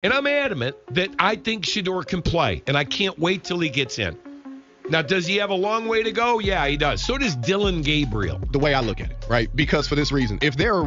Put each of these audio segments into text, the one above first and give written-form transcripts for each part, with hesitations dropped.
And I'm adamant that I think Shedeur can play, and I can't wait till he gets in. Now, does he have a long way to go? Yeah, he does. So does Dillon Gabriel. The way I look at it, right? Because for this reason, if they're,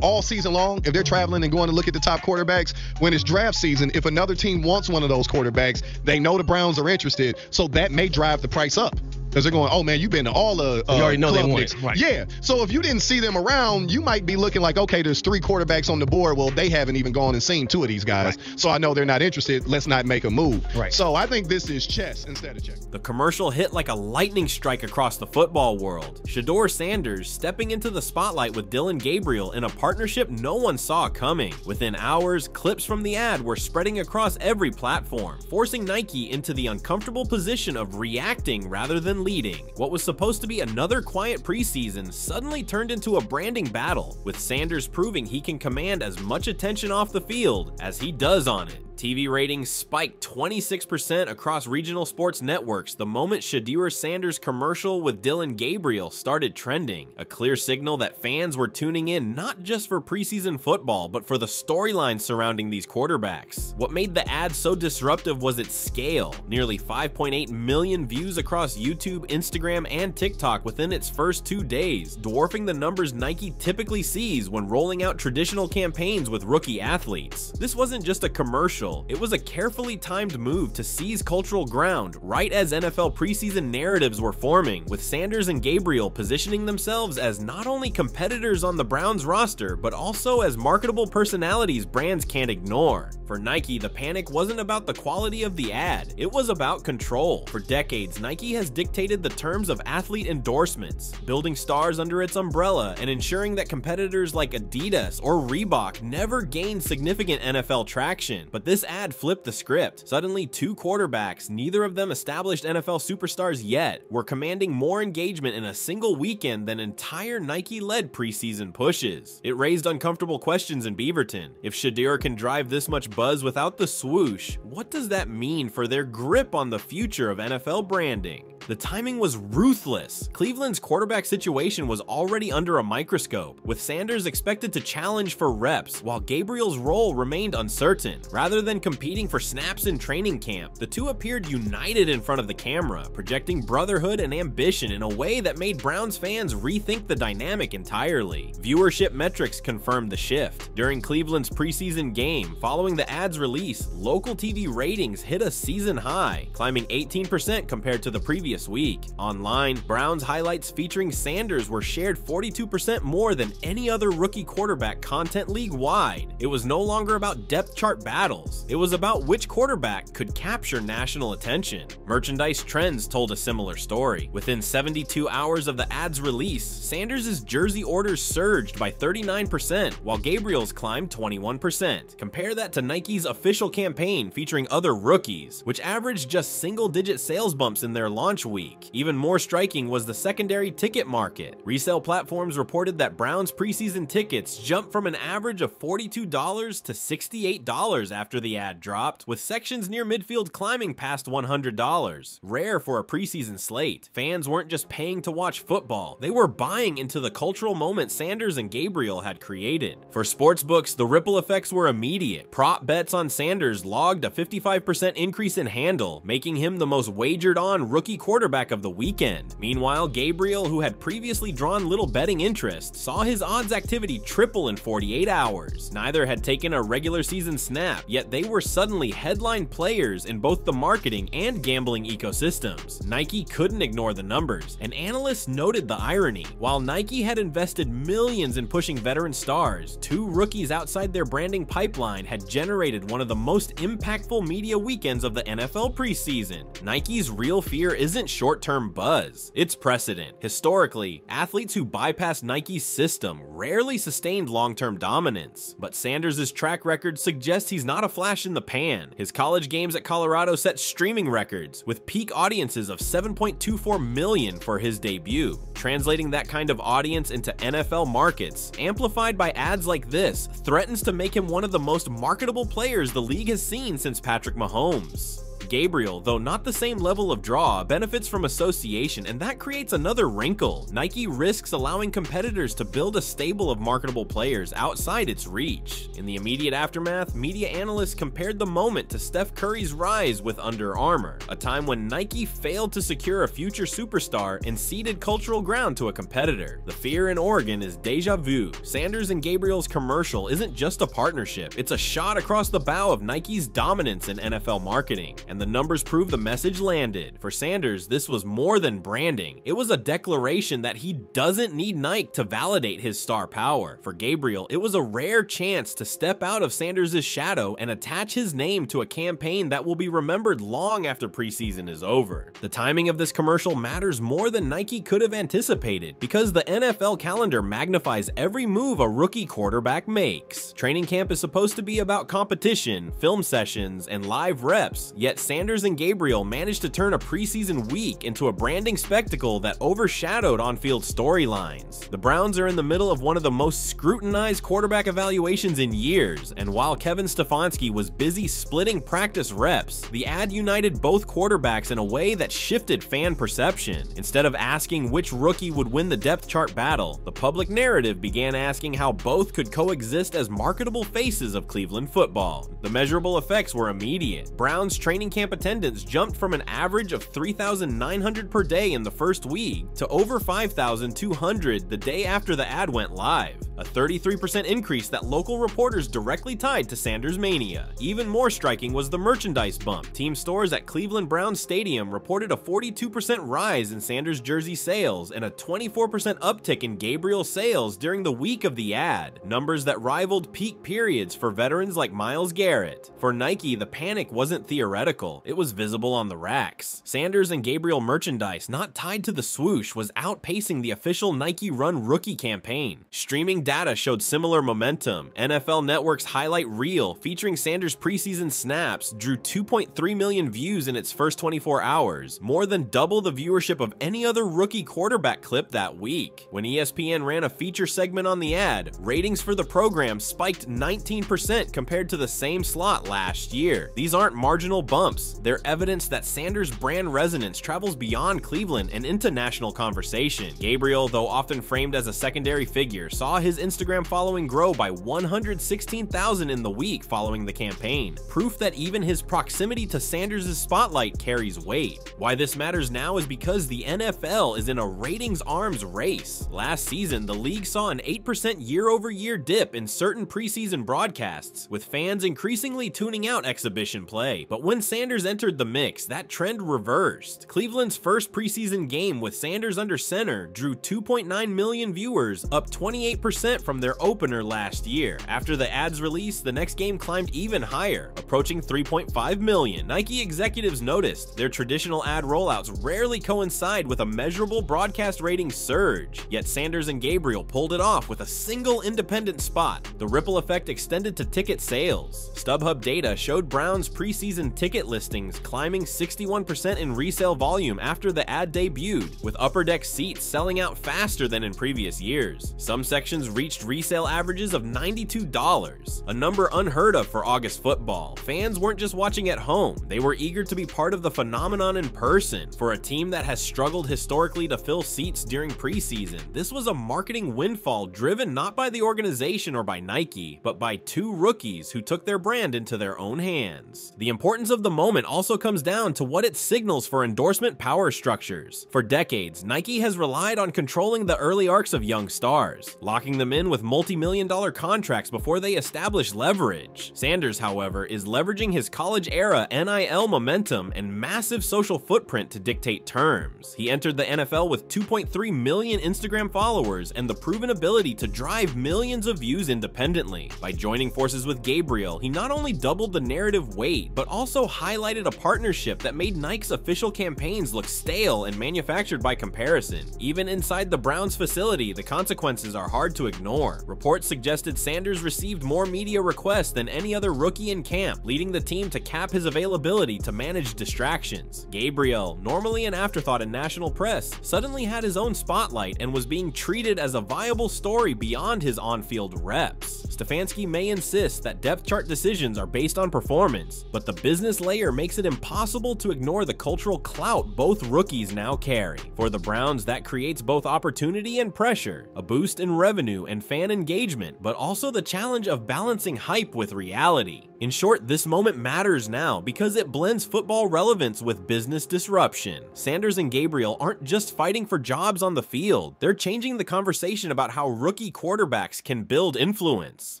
all season long, if they're traveling and going to look at the top quarterbacks, when it's draft season, if another team wants one of those quarterbacks, they know the Browns are interested, so that may drive the price up. Because they're going, oh, man, you've been to all the you already know they want it. Right. Yeah. So if you didn't see them around, you might be looking like, okay, there's 3 quarterbacks on the board. Well, they haven't even gone and seen 2 of these guys. Right. So I know they're not interested. Let's not make a move. Right. So I think this is chess instead of checkers. The commercial hit like a lightning strike across the football world. Shedeur Sanders stepping into the spotlight with Dillon Gabriel in a partnership no one saw coming. Within hours, clips from the ad were spreading across every platform, forcing Nike into the uncomfortable position of reacting rather than leading. What was supposed to be another quiet preseason suddenly turned into a branding battle, with Sanders proving he can command as much attention off the field as he does on it. TV ratings spiked 26% across regional sports networks the moment Shedeur Sanders' commercial with Dillon Gabriel started trending, a clear signal that fans were tuning in not just for preseason football, but for the storylines surrounding these quarterbacks. What made the ad so disruptive was its scale, nearly 5.8 million views across YouTube, Instagram, and TikTok within its first 2 days, dwarfing the numbers Nike typically sees when rolling out traditional campaigns with rookie athletes. This wasn't just a commercial. It was a carefully timed move to seize cultural ground right as NFL preseason narratives were forming, with Sanders and Gabriel positioning themselves as not only competitors on the Browns roster, but also as marketable personalities brands can't ignore. For Nike, the panic wasn't about the quality of the ad, it was about control. For decades, Nike has dictated the terms of athlete endorsements, building stars under its umbrella and ensuring that competitors like Adidas or Reebok never gained significant NFL traction. But this ad flipped the script. Suddenly, 2 quarterbacks, neither of them established NFL superstars yet, were commanding more engagement in a single weekend than entire Nike-led preseason pushes. It raised uncomfortable questions in Beaverton. If Shedeur can drive this much buzz without the swoosh, what does that mean for their grip on the future of NFL branding? The timing was ruthless. Cleveland's quarterback situation was already under a microscope, with Sanders expected to challenge for reps, while Gabriel's role remained uncertain. Rather than competing for snaps in training camp, the two appeared united in front of the camera, projecting brotherhood and ambition in a way that made Browns fans rethink the dynamic entirely. Viewership metrics confirmed the shift. During Cleveland's preseason game, following the ad's release, local TV ratings hit a season high, climbing 18% compared to the previous week. Online, Browns highlights featuring Sanders were shared 42% more than any other rookie quarterback content league-wide. It was no longer about depth chart battles. It was about which quarterback could capture national attention. Merchandise trends told a similar story. Within 72 hours of the ad's release, Sanders' jersey orders surged by 39%, while Gabriel's climbed 21%. Compare that to Nike's official campaign featuring other rookies, which averaged just single-digit sales bumps in their launch week. Even more striking was the secondary ticket market. Resale platforms reported that Browns preseason tickets jumped from an average of $42 to $68 after the ad dropped, with sections near midfield climbing past $100. Rare for a preseason slate. Fans weren't just paying to watch football, they were buying into the cultural moment Sanders and Gabriel had created. For sportsbooks, the ripple effects were immediate. Prop bets on Sanders logged a 55% increase in handle, making him the most wagered on rookie quarterback of the weekend. Meanwhile, Gabriel, who had previously drawn little betting interest, saw his odds activity triple in 48 hours. Neither had taken a regular season snap, yet they were suddenly headline players in both the marketing and gambling ecosystems. Nike couldn't ignore the numbers, and analysts noted the irony. While Nike had invested millions in pushing veteran stars, 2 rookies outside their branding pipeline had generated one of the most impactful media weekends of the NFL preseason. Nike's real fear isn't short-term buzz, it's precedent. Historically, athletes who bypassed Nike's system rarely sustained long-term dominance, but Sanders' track record suggests he's not a flash in the pan. His college games at Colorado set streaming records, with peak audiences of 7.24 million for his debut. Translating that kind of audience into NFL markets, amplified by ads like this, threatens to make him one of the most marketable players the league has seen since Patrick Mahomes. Gabriel, though not the same level of draw, benefits from association, and that creates another wrinkle. Nike risks allowing competitors to build a stable of marketable players outside its reach. In the immediate aftermath, media analysts compared the moment to Steph Curry's rise with Under Armour, a time when Nike failed to secure a future superstar and ceded cultural ground to a competitor. The fear in Oregon is deja vu. Sanders and Gabriel's commercial isn't just a partnership, it's a shot across the bow of Nike's dominance in NFL marketing, and the numbers prove the message landed. For Sanders, this was more than branding. It was a declaration that he doesn't need Nike to validate his star power. For Gabriel, it was a rare chance to step out of Sanders' shadow and attach his name to a campaign that will be remembered long after preseason is over. The timing of this commercial matters more than Nike could have anticipated, because the NFL calendar magnifies every move a rookie quarterback makes. Training camp is supposed to be about competition, film sessions, and live reps, yet Sanders and Gabriel managed to turn a preseason week into a branding spectacle that overshadowed on-field storylines. The Browns are in the middle of one of the most scrutinized quarterback evaluations in years, and while Kevin Stefanski was busy splitting practice reps, the ad united both quarterbacks in a way that shifted fan perception. Instead of asking which rookie would win the depth chart battle, the public narrative began asking how both could coexist as marketable faces of Cleveland football. The measurable effects were immediate. Browns training camp attendance jumped from an average of 3,900 per day in the first week to over 5,200 the day after the ad went live, a 33% increase that local reporters directly tied to Sanders mania. Even more striking was the merchandise bump. Team stores at Cleveland Browns Stadium reported a 42% rise in Sanders jersey sales and a 24% uptick in Gabriel sales during the week of the ad, numbers that rivaled peak periods for veterans like Myles Garrett. For Nike, the panic wasn't theoretical, it was visible on the racks. Sanders and Gabriel merchandise not tied to the swoosh was outpacing the official Nike-run rookie campaign. Streaming data showed similar momentum. NFL Network's highlight reel featuring Sanders' preseason snaps drew 2.3 million views in its first 24 hours, more than double the viewership of any other rookie quarterback clip that week. When ESPN ran a feature segment on the ad, ratings for the program spiked 19% compared to the same slot last year. These aren't marginal bumps, they're evidence that Sanders' brand resonance travels beyond Cleveland and into national conversation. Gabriel, though often framed as a secondary figure, saw his Instagram following grow by 116,000 in the week following the campaign, proof that even his proximity to Sanders' spotlight carries weight. Why this matters now is because the NFL is in a ratings arms race. Last season, the league saw an 8% year-over-year dip in certain preseason broadcasts, with fans increasingly tuning out exhibition play. But when Sanders entered the mix, that trend reversed. Cleveland's first preseason game with Sanders under center drew 2.9 million viewers, up 28% from their opener last year. After the ad's release, the next game climbed even higher, approaching 3.5 million. Nike executives noticed their traditional ad rollouts rarely coincide with a measurable broadcast rating surge, yet Sanders and Gabriel pulled it off with a single independent spot. The ripple effect extended to ticket sales. StubHub data showed Browns preseason ticket listings climbing 61% in resale volume after the ad debuted, with upper deck seats selling out faster than in previous years. Some sections reached resale averages of $92, a number unheard of for August football. Fans weren't just watching at home, they were eager to be part of the phenomenon in person. For a team that has struggled historically to fill seats during preseason, this was a marketing windfall driven not by the organization or by Nike, but by two rookies who took their brand into their own hands. The importance of the moment also comes down to what it signals for endorsement power structures. For decades, Nike has relied on controlling the early arcs of young stars, locking them in with multi-million-dollar contracts before they establish leverage. Sanders, however, is leveraging his college-era NIL momentum and massive social footprint to dictate terms. He entered the NFL with 2.3 million Instagram followers and the proven ability to drive millions of views independently. By joining forces with Gabriel, he not only doubled the narrative weight, but also highlighted a partnership that made Nike's official campaigns look stale and manufactured by comparison. Even inside the Browns facility, the consequences are hard to ignore. Reports suggested Sanders received more media requests than any other rookie in camp, leading the team to cap his availability to manage distractions. Gabriel, normally an afterthought in national press, suddenly had his own spotlight and was being treated as a viable story beyond his on-field reps. Stefanski may insist that depth chart decisions are based on performance, but the business player makes it impossible to ignore the cultural clout both rookies now carry. For the Browns, that creates both opportunity and pressure, a boost in revenue and fan engagement, but also the challenge of balancing hype with reality. In short, this moment matters now because it blends football relevance with business disruption. Sanders and Gabriel aren't just fighting for jobs on the field, they're changing the conversation about how rookie quarterbacks can build influence.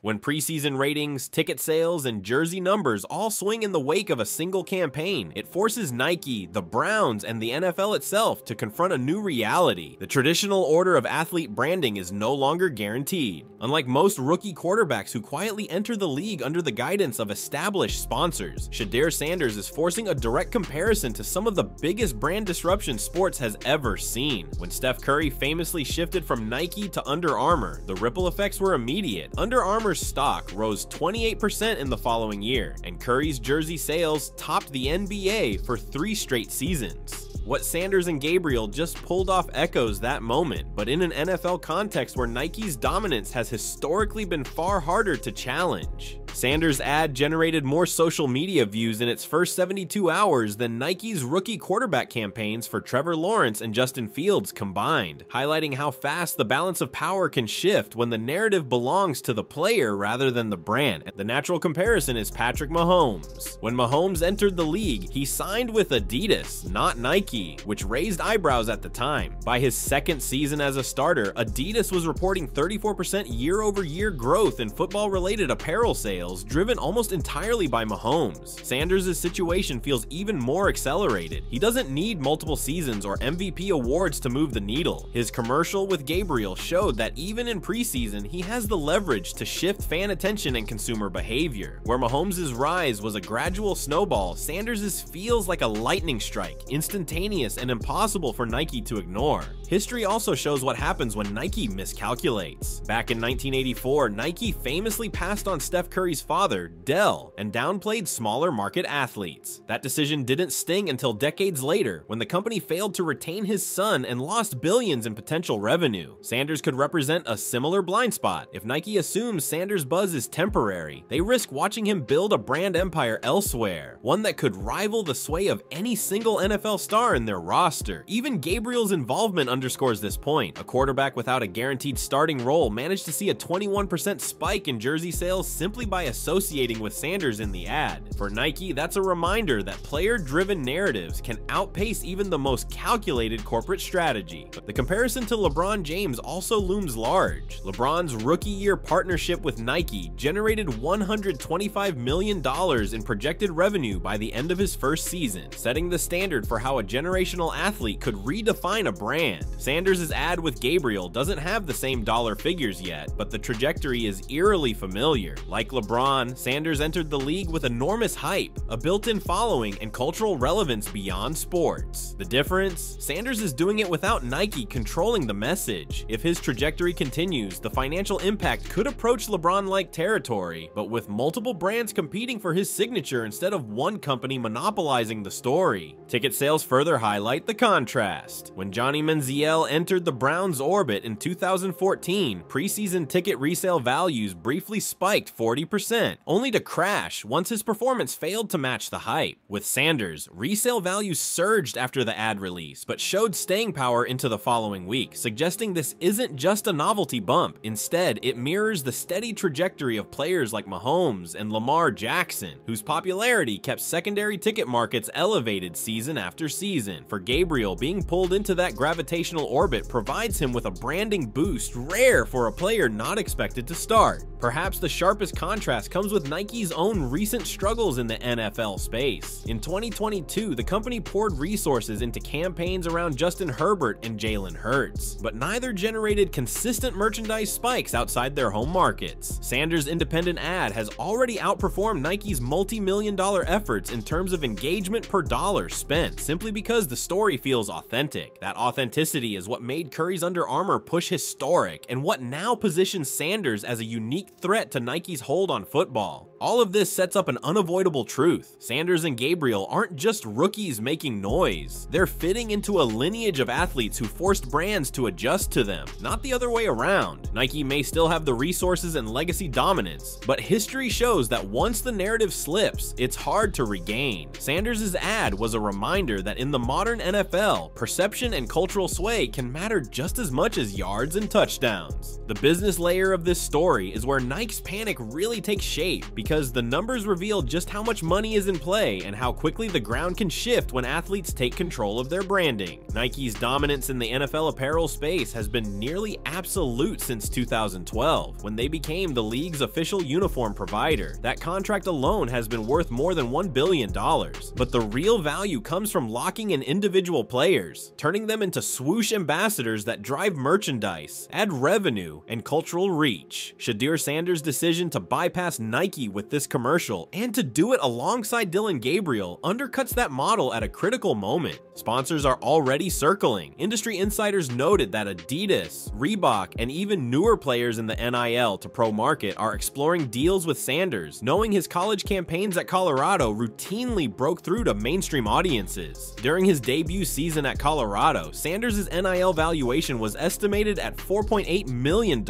When preseason ratings, ticket sales, and jersey numbers all swing in the wake of a single campaign, it forces Nike, the Browns, and the NFL itself to confront a new reality. The traditional order of athlete branding is no longer guaranteed. Unlike most rookie quarterbacks who quietly enter the league under the guidance of established sponsors, Shedeur Sanders is forcing a direct comparison to some of the biggest brand disruption sports has ever seen. When Steph Curry famously shifted from Nike to Under Armour, the ripple effects were immediate. Under Armour's stock rose 28% in the following year, and Curry's jersey sales topped the NBA for 3 straight seasons. What Sanders and Gabriel just pulled off echoes that moment, but in an NFL context where Nike's dominance has historically been far harder to challenge. Sanders' ad generated more social media views in its first 72 hours than Nike's rookie quarterback campaigns for Trevor Lawrence and Justin Fields combined, highlighting how fast the balance of power can shift when the narrative belongs to the player rather than the brand. The natural comparison is Patrick Mahomes. When Mahomes entered the league, he signed with Adidas, not Nike, which raised eyebrows at the time. By his second season as a starter, Adidas was reporting 34% year-over-year growth in football-related apparel sales, driven almost entirely by Mahomes. Sanders' situation feels even more accelerated. He doesn't need multiple seasons or MVP awards to move the needle. His commercial with Gabriel showed that even in preseason, he has the leverage to shift fan attention and consumer behavior. Where Mahomes' rise was a gradual snowball, Sanders' feels like a lightning strike, instantaneous and impossible for Nike to ignore. History also shows what happens when Nike miscalculates. Back in 1984, Nike famously passed on Steph Curry's father, Dell, and downplayed smaller market athletes. That decision didn't sting until decades later, when the company failed to retain his son and lost billions in potential revenue. Sanders could represent a similar blind spot. If Nike assumes Sanders' buzz is temporary, they risk watching him build a brand empire elsewhere, one that could rival the sway of any single NFL star in their roster. Even Gabriel's involvement underscores this point. A quarterback without a guaranteed starting role managed to see a 21% spike in jersey sales simply by associating with Sanders in the ad. For Nike, that's a reminder that player-driven narratives can outpace even the most calculated corporate strategy. The comparison to LeBron James also looms large. LeBron's rookie-year partnership with Nike generated $125 million in projected revenue by the end of his first season, setting the standard for how a generational athlete could redefine a brand. Sanders' ad with Gabriel doesn't have the same dollar figures yet, but the trajectory is eerily familiar. Like LeBron, Sanders entered the league with enormous hype, a built-in following, and cultural relevance beyond sports. The difference? Sanders is doing it without Nike controlling the message. If his trajectory continues, the financial impact could approach LeBron-like territory, but with multiple brands competing for his signature instead of one company monopolizing the story. Ticket sales further highlight the contrast. When Johnny Manziel entered the Browns' orbit in 2014, preseason ticket resale values briefly spiked 40%, only to crash once his performance failed to match the hype. With Sanders, resale values surged after the ad release, but showed staying power into the following week, suggesting this isn't just a novelty bump. Instead, it mirrors the steady trajectory of players like Mahomes and Lamar Jackson, whose popularity kept secondary ticket markets elevated season after season. For Gabriel, being pulled into that gravitational orbit provides him with a branding boost rare for a player not expected to start. Perhaps the sharpest contrast comes with Nike's own recent struggles in the NFL space. In 2022, the company poured resources into campaigns around Justin Herbert and Jalen Hurts, but neither generated consistent merchandise spikes outside their home markets. Sanders' independent ad has already outperformed Nike's multi-million-dollar efforts in terms of engagement per dollar spent, simply because the story feels authentic. That authenticity is what made Curry's Under Armour push historic, and what now positions Sanders as a unique threat to Nike's hold on football. All of this sets up an unavoidable truth. Sanders and Gabriel aren't just rookies making noise. They're fitting into a lineage of athletes who forced brands to adjust to them, not the other way around. Nike may still have the resources and legacy dominance, but history shows that once the narrative slips, it's hard to regain. Sanders' ad was a reminder that in the modern NFL, perception and cultural sway can matter just as much as yards and touchdowns. The business layer of this story is where Nike's panic really takes shape, because the numbers reveal just how much money is in play and how quickly the ground can shift when athletes take control of their branding. Nike's dominance in the NFL apparel space has been nearly absolute since 2012, when they became the league's official uniform provider. That contract alone has been worth more than $1 billion. But the real value comes from locking in individual players, turning them into swoosh ambassadors that drive merchandise, add revenue, and cultural reach. Shedeur Sanders' decision to bypass Nike with this commercial, and to do it alongside Dillon Gabriel, undercuts that model at a critical moment. Sponsors are already circling. Industry insiders noted that Adidas, Reebok, and even newer players in the NIL to pro market are exploring deals with Sanders, knowing his college campaigns at Colorado routinely broke through to mainstream audiences. During his debut season at Colorado, Sanders' NIL valuation was estimated at $4.8 million,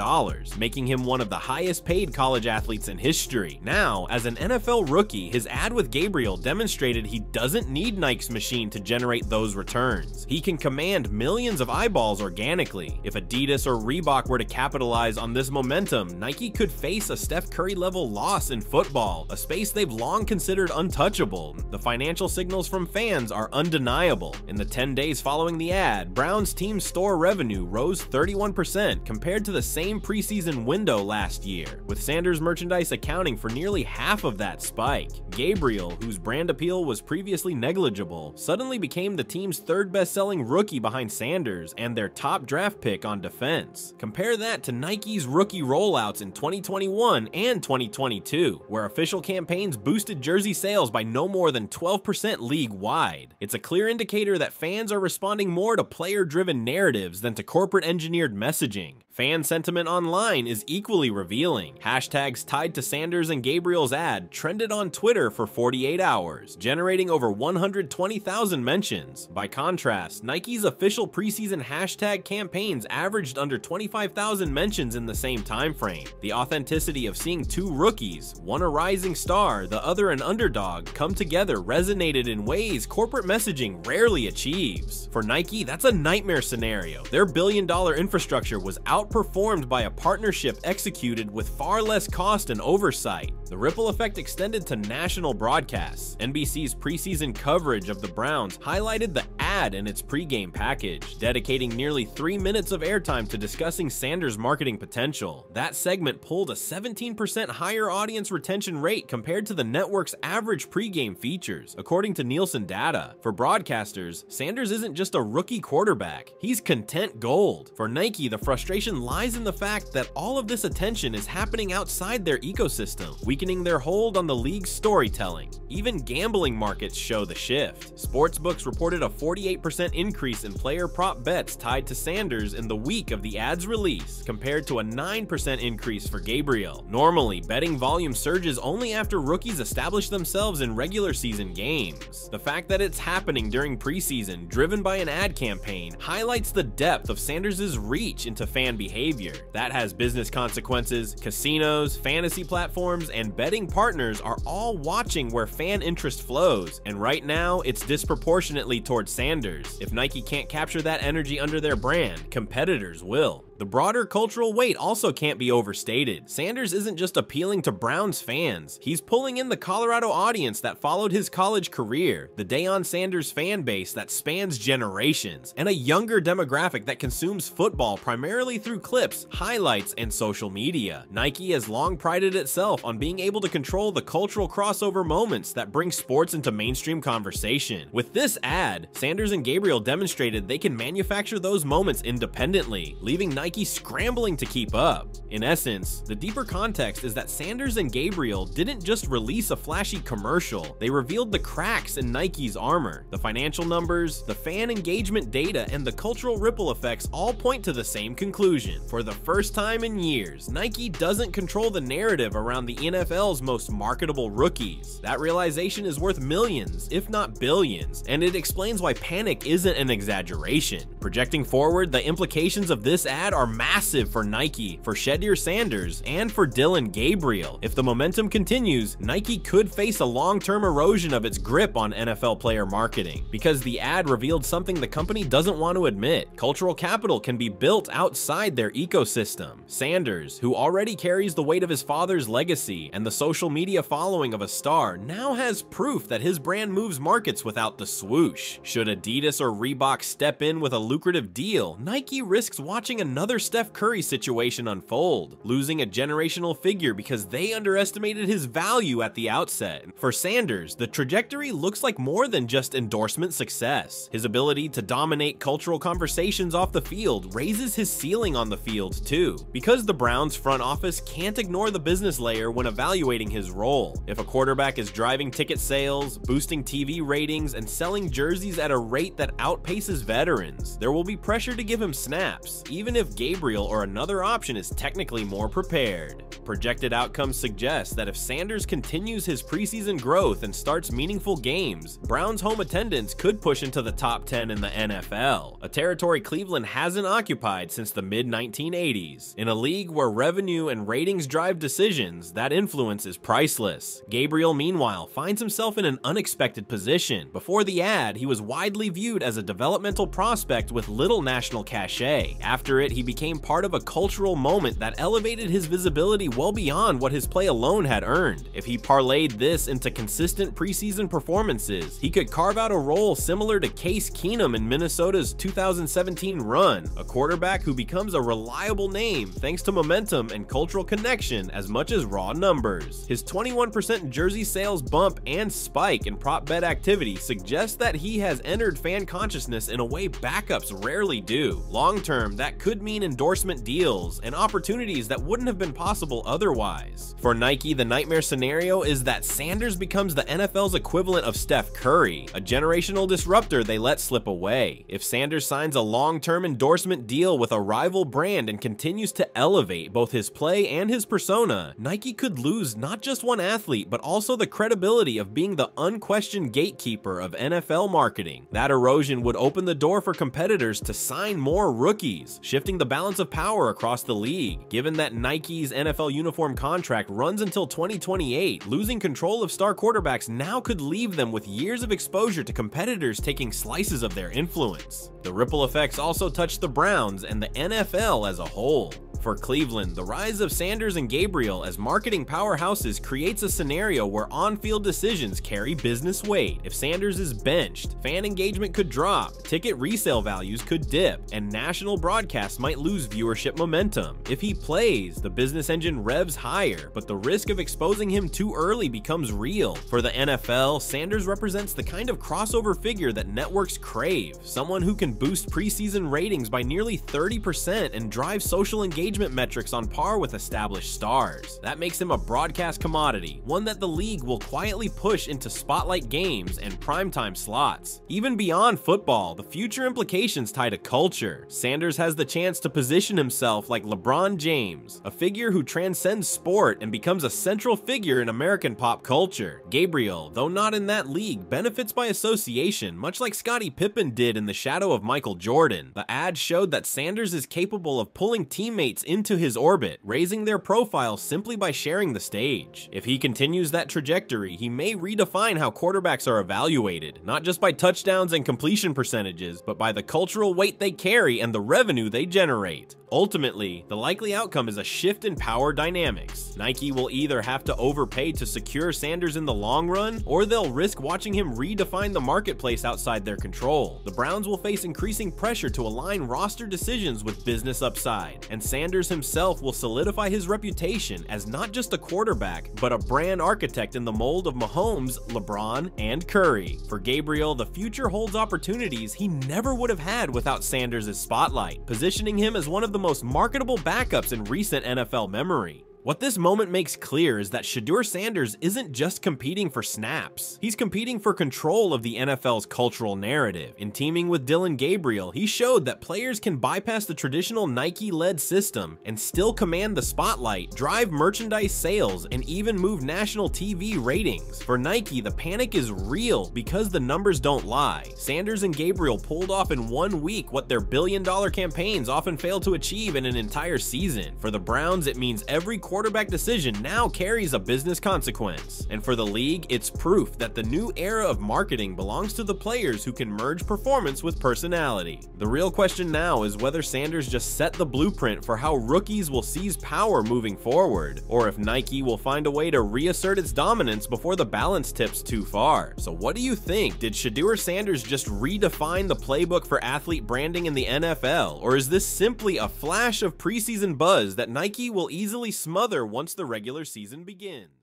making him one of the highest paid college athletes in history. Now, as an NFL rookie, his ad with Gabriel demonstrated he doesn't need Nike's machine to generate those returns. He can command millions of eyeballs organically. If Adidas or Reebok were to capitalize on this momentum, Nike could face a Steph Curry-level loss in football, a space they've long considered untouchable. The financial signals from fans are undeniable. In the 10 days following the ad, Browns team store revenue rose 31% compared to the same preseason window last year, with Sanders merchandise accounting for nearly half of that spike. Gabriel, whose brand appeal was previously negligible, suddenly became the team's third best-selling rookie behind Sanders and their top draft pick on defense. Compare that to Nike's rookie rollouts in 2021 and 2022, where official campaigns boosted jersey sales by no more than 12% league-wide. It's a clear indicator that fans are responding more to player-driven narratives than to corporate-engineered messaging. Fan sentiment online is equally revealing. Hashtags tied to Sanders and Gabriel's ad trended on Twitter for 48 hours, generating over 120,000 mentions. By contrast, Nike's official preseason hashtag campaigns averaged under 25,000 mentions in the same time frame. The authenticity of seeing two rookies, one a rising star, the other an underdog, come together resonated in ways corporate messaging rarely achieves. For Nike, that's a nightmare scenario. Their billion-dollar infrastructure was outperformed by a partnership executed with far less cost and oversight. The ripple effect extended to national broadcasts. NBC's preseason coverage of the Browns highlighted the ad in its pregame package, dedicating nearly 3 minutes of airtime to discussing Sanders' marketing potential. That segment pulled a 17% higher audience retention rate compared to the network's average pregame features, according to Nielsen data. For broadcasters, Sanders isn't just a rookie quarterback, he's content gold. For Nike, the frustration lies in the fact that all of this attention is happening outside their ecosystem, weakening their hold on the league's storytelling. Even gambling markets show the shift. Sportsbooks reported a 48% increase in player prop bets tied to Sanders in the week of the ad's release, compared to a 9% increase for Gabriel. Normally, betting volume surges only after rookies establish themselves in regular season games. The fact that it's happening during preseason, driven by an ad campaign, highlights the depth of Sanders' reach into fan behavior. That has business consequences. Casinos, fantasy platforms, and betting partners are all watching where fan interest flows, and right now, it's disproportionately towards Sanders. If Nike can't capture that energy under their brand, competitors will. The broader cultural weight also can't be overstated. Sanders isn't just appealing to Browns fans, he's pulling in the Colorado audience that followed his college career, the Deion Sanders fan base that spans generations, and a younger demographic that consumes football primarily through clips, highlights, and social media. Nike has long prided itself on being able to control the cultural crossover moments that bring sports into mainstream conversation. With this ad, Sanders and Gabriel demonstrated they can manufacture those moments independently, leaving Nike Nike scrambling to keep up. In essence, the deeper context is that Sanders and Gabriel didn't just release a flashy commercial, they revealed the cracks in Nike's armor. The financial numbers, the fan engagement data, and the cultural ripple effects all point to the same conclusion. For the first time in years, Nike doesn't control the narrative around the NFL's most marketable rookies. That realization is worth millions, if not billions, and it explains why panic isn't an exaggeration. Projecting forward, the implications of this ad are massive for Nike, for Shedeur Sanders, and for Dillon Gabriel. If the momentum continues, Nike could face a long-term erosion of its grip on NFL player marketing, because the ad revealed something the company doesn't want to admit. Cultural capital can be built outside their ecosystem. Sanders, who already carries the weight of his father's legacy and the social media following of a star, now has proof that his brand moves markets without the swoosh. Should Adidas or Reebok step in with a lucrative deal, Nike risks watching another Steph Curry situation unfold, losing a generational figure because they underestimated his value at the outset. For Sanders, the trajectory looks like more than just endorsement success. His ability to dominate cultural conversations off the field raises his ceiling on the field too, because the Browns front office can't ignore the business layer when evaluating his role. If a quarterback is driving ticket sales, boosting TV ratings, and selling jerseys at a rate that outpaces veterans, there will be pressure to give him snaps, even if Gabriel or another option is technically more prepared. Projected outcomes suggest that if Sanders continues his preseason growth and starts meaningful games, Browns home attendance could push into the top 10 in the NFL, a territory Cleveland hasn't occupied since the mid-1980s. In a league where revenue and ratings drive decisions, that influence is priceless. Gabriel, meanwhile, finds himself in an unexpected position. Before the ad, he was widely viewed as a developmental prospect with little national cachet. After it, he became part of a cultural moment that elevated his visibility well beyond what his play alone had earned. If he parlayed this into consistent preseason performances, he could carve out a role similar to Case Keenum in Minnesota's 2017 run, a quarterback who becomes a reliable name thanks to momentum and cultural connection as much as raw numbers. His 21% jersey sales bump and spike in prop bet activity suggests that he has entered fan consciousness in a way backups rarely do. Long term, that could mean endorsement deals and opportunities that wouldn't have been possible otherwise. For Nike, the nightmare scenario is that Sanders becomes the NFL's equivalent of Steph Curry, a generational disruptor they let slip away. If Sanders signs a long-term endorsement deal with a rival brand and continues to elevate both his play and his persona, Nike could lose not just one athlete, but also the credibility of being the unquestioned gatekeeper of NFL marketing. That erosion would open the door for competitors to sign more rookies, shifting the balance of power across the league. Given that Nike's NFL uniform contract runs until 2028, losing control of star quarterbacks now could leave them with years of exposure to competitors taking slices of their influence. The ripple effects also touch the Browns and the NFL as a whole. For Cleveland, the rise of Sanders and Gabriel as marketing powerhouses creates a scenario where on-field decisions carry business weight. If Sanders is benched, fan engagement could drop, ticket resale values could dip, and national broadcasts might lose viewership momentum. If he plays, the business engine revs higher, but the risk of exposing him too early becomes real. For the NFL, Sanders represents the kind of crossover figure that networks crave, someone who can boost preseason ratings by nearly 30% and drive social engagement metrics on par with established stars. That makes him a broadcast commodity, one that the league will quietly push into spotlight games and primetime slots. Even beyond football, the future implications tie to culture. Sanders has the chance to position himself like LeBron James, a figure who transcends sport and becomes a central figure in American pop culture. Gabriel, though not in that league, benefits by association, much like Scottie Pippen did in the shadow of Michael Jordan. The ad showed that Sanders is capable of pulling teammates into his orbit, raising their profile simply by sharing the stage. If he continues that trajectory, he may redefine how quarterbacks are evaluated, not just by touchdowns and completion percentages, but by the cultural weight they carry and the revenue they generate. Ultimately, the likely outcome is a shift in power dynamics. Nike will either have to overpay to secure Sanders in the long run, or they'll risk watching him redefine the marketplace outside their control. The Browns will face increasing pressure to align roster decisions with business upside, and Sanders himself will solidify his reputation as not just a quarterback, but a brand architect in the mold of Mahomes, LeBron, and Curry. For Gabriel, the future holds opportunities he never would have had without Sanders' spotlight, positioning him as one of the most marketable backups in recent NFL memory. What this moment makes clear is that Shedeur Sanders isn't just competing for snaps. He's competing for control of the NFL's cultural narrative. In teaming with Dillon Gabriel, he showed that players can bypass the traditional Nike-led system and still command the spotlight, drive merchandise sales, and even move national TV ratings. For Nike, the panic is real because the numbers don't lie. Sanders and Gabriel pulled off in 1 week what their billion-dollar campaigns often fail to achieve in an entire season. For the Browns, it means every quarterback decision now carries a business consequence. And for the league, it's proof that the new era of marketing belongs to the players who can merge performance with personality. The real question now is whether Sanders just set the blueprint for how rookies will seize power moving forward, or if Nike will find a way to reassert its dominance before the balance tips too far. So what do you think? Did Shedeur Sanders just redefine the playbook for athlete branding in the NFL, or is this simply a flash of preseason buzz that Nike will easily smother once the regular season begins?